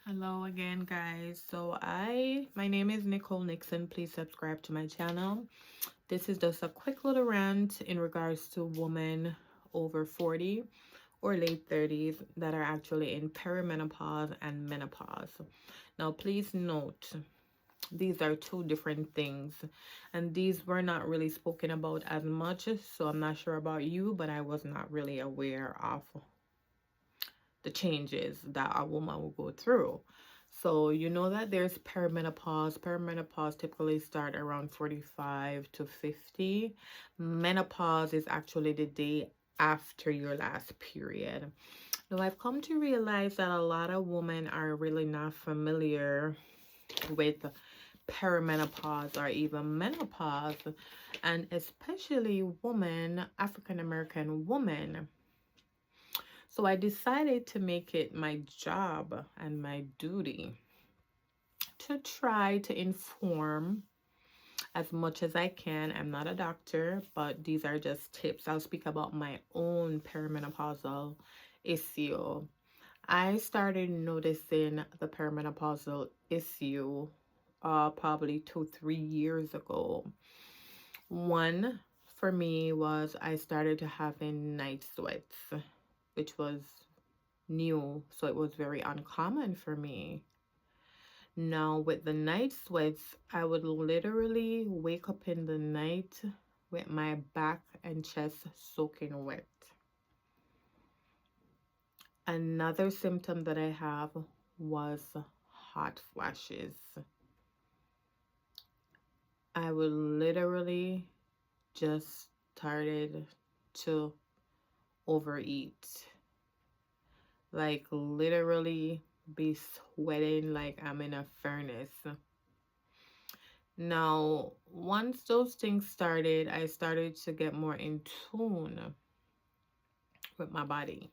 Hello again, guys. My name is Nicole Nixon. Please subscribe to my channel. This is just a quick little rant in regards to women over 40 or late 30s that are actually in perimenopause and menopause. Now, please note, these are two different things, and these were not really spoken about as much. So I'm not sure about you, but I was not really aware of the changes that a woman will go through. So you know that there's perimenopause. Perimenopause typically start around 45 to 50. Menopause is actually the day after your last period. Now I've come to realize that a lot of women are really not familiar with perimenopause or even menopause, and especially women, African American women. So I decided to make it my job and my duty to try to inform as much as I can. I'm not a doctor, but these are just tips. I'll speak about my own perimenopausal issue. I started noticing the perimenopausal issue probably 2, 3 years ago. One for me was I started to having night sweats, which was new, so it was very uncommon for me. Now, with the night sweats, I would literally wake up in the night with my back and chest soaking wet. Another symptom that I have was hot flashes. I would literally just started to overeat. Like literally be sweating like I'm in a furnace. Now, once those things started, I started to get more in tune with my body.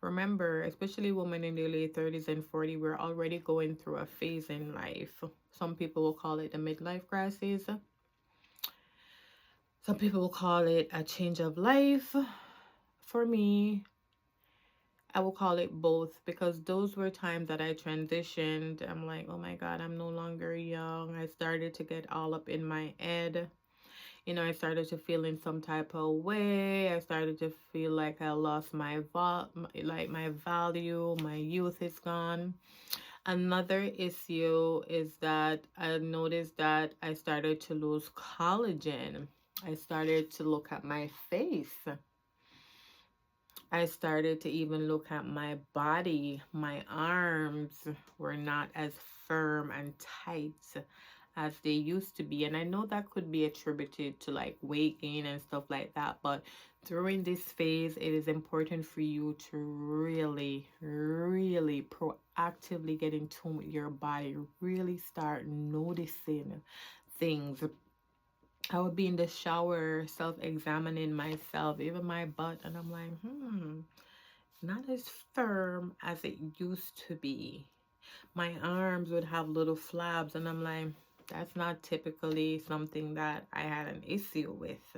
Remember, especially women in their late 30s and 40, we're already going through a phase in life. Some people will call it the midlife crisis. Some people will call it a change of life. For me, I will call it both because those were times that I transitioned. I'm like, oh my God, I'm no longer young. I started to get all up in my head. I started to feel in some type of way. I started to feel like I lost my value. My youth is gone. Another issue is that I noticed that I started to lose collagen. I started to look at my face. I started to even look at my body. My arms were not as firm and tight as they used to be. And I know that could be attributed to like weight gain and stuff like that. But during this phase, it is important for you to really, really proactively get in tune with your body. Really start noticing things. I would be in the shower self-examining myself, even my butt, and I'm like, not as firm as it used to be. My arms would have little flabs, and I'm like, that's not typically something that I had an issue with.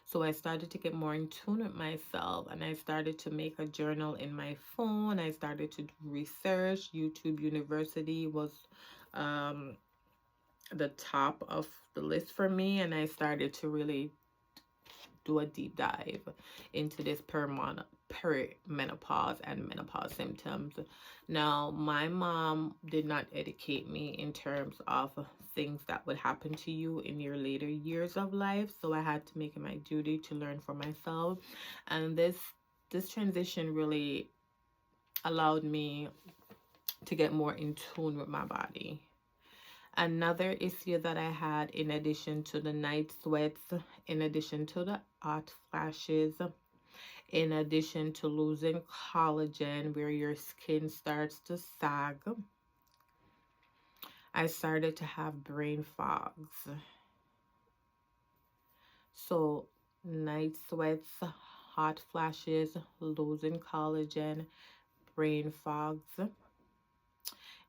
So I started to get more in tune with myself, and I started to make a journal in my phone. I started to do research. YouTube University was um, the top of the list for me, and I started to really do a deep dive into this perimenopause and menopause symptoms. Now, my mom did not educate me in terms of things that would happen to you in your later years of life, so I had to make it my duty to learn for myself. And this transition really allowed me to get more in tune with my body. Another issue that I had, in addition to the night sweats, in addition to the hot flashes, in addition to losing collagen where your skin starts to sag, I started to have brain fogs. So night sweats, hot flashes, losing collagen, brain fogs.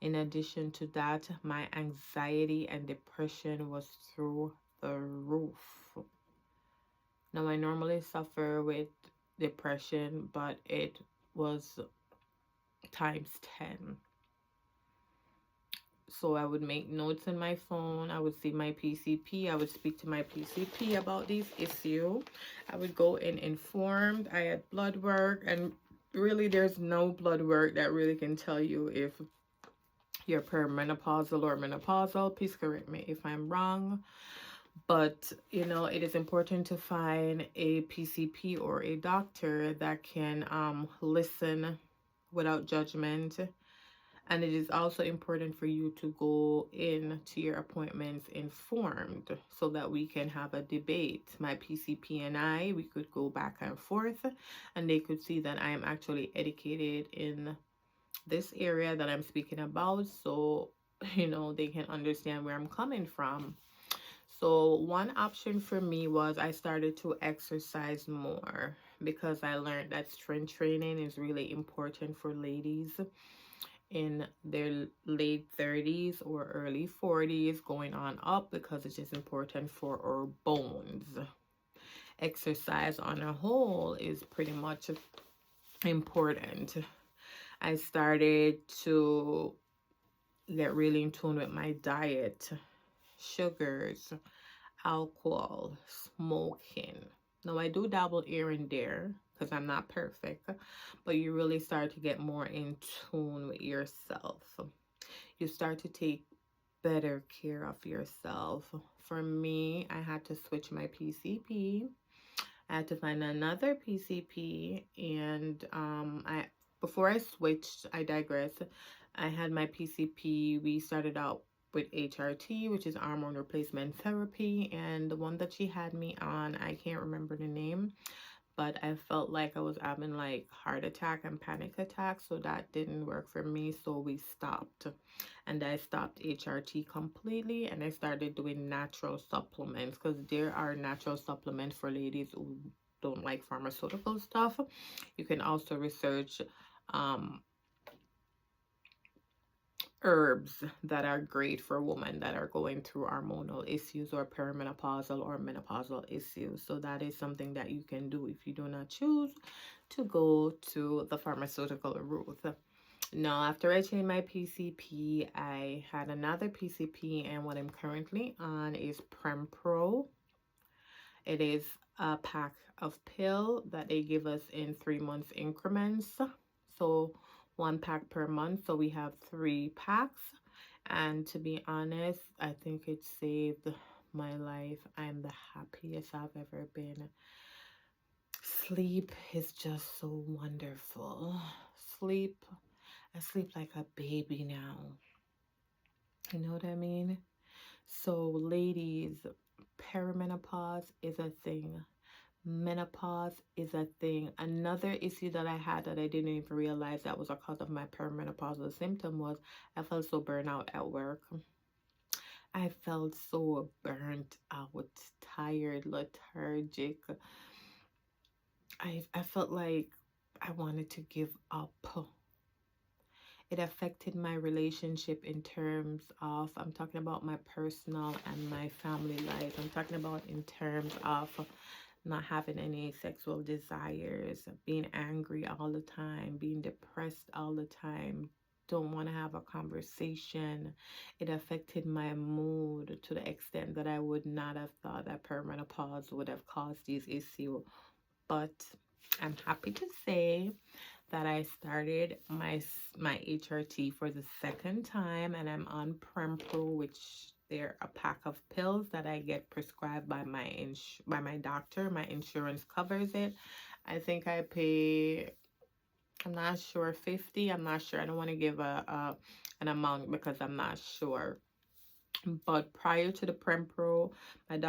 In addition to that, my anxiety and depression was through the roof. Now, I normally suffer with depression, but it was times 10. So I would make notes in my phone. I would see my PCP. I would speak to my PCP about these issues. I would go in informed. I had blood work, and really there's no blood work that really can tell you if you're perimenopausal or menopausal. Please correct me if I'm wrong. But, you know, it is important to find a PCP or a doctor that can listen without judgment. And it is also important for you to go in to your appointments informed so that we can have a debate. My PCP and I, we could go back and forth, and they could see that I am actually educated in this area that I'm speaking about. So, you know, they can understand where I'm coming from. So one option for me was I started to exercise more because I learned that strength training is really important for ladies in their late 30s or early 40s going on up, because it's just important for our bones. Exercise on a whole is pretty much important. I started to get really in tune with my diet, sugars, alcohol, smoking. Now, I do dabble here and there because I'm not perfect, but you really start to get more in tune with yourself. You start to take better care of yourself. For me, I had to switch my PCP. I had to find another PCP, and before I switched, I digress. I had my PCP. We started out with HRT, which is hormone replacement therapy, and the one that she had me on, I can't remember the name, but I felt like I was having like heart attack and panic attacks, so that didn't work for me, so we stopped. And I stopped HRT completely, and I started doing natural supplements, because there are natural supplements for ladies who don't like pharmaceutical stuff. You can also research herbs that are great for women that are going through hormonal issues or perimenopausal or menopausal issues. So that is something that you can do if you do not choose to go to the pharmaceutical route. Now, after I changed my PCP, I had another PCP, and what I'm currently on is Prempro. It is a pack of pill that they give us in 3 month increments. So 1 pack per month. So we have 3 packs. And to be honest, I think it saved my life. I'm the happiest I've ever been. Sleep is just so wonderful. I sleep like a baby now. You know what I mean? So ladies, perimenopause is a thing. Menopause is a thing. Another issue that I had that I didn't even realize that was a cause of my perimenopausal symptom was I felt so burnt out at work. I felt so burnt out, tired, lethargic. I felt like I wanted to give up. It affected my relationship in terms of, I'm talking about my personal and my family life. I'm talking about in terms of not having any sexual desires, being angry all the time, being depressed all the time, don't want to have a conversation. It affected my mood to the extent that I would not have thought that perimenopause would have caused these issues. But I'm happy to say that I started my HRT for the 2nd time, and I'm on Prempro, which they're a pack of pills that I get prescribed by my doctor. My insurance covers it. I think I pay, I'm not sure, 50. I'm not sure. I don't want to give an amount because I'm not sure. But prior to the Prempro, my doctor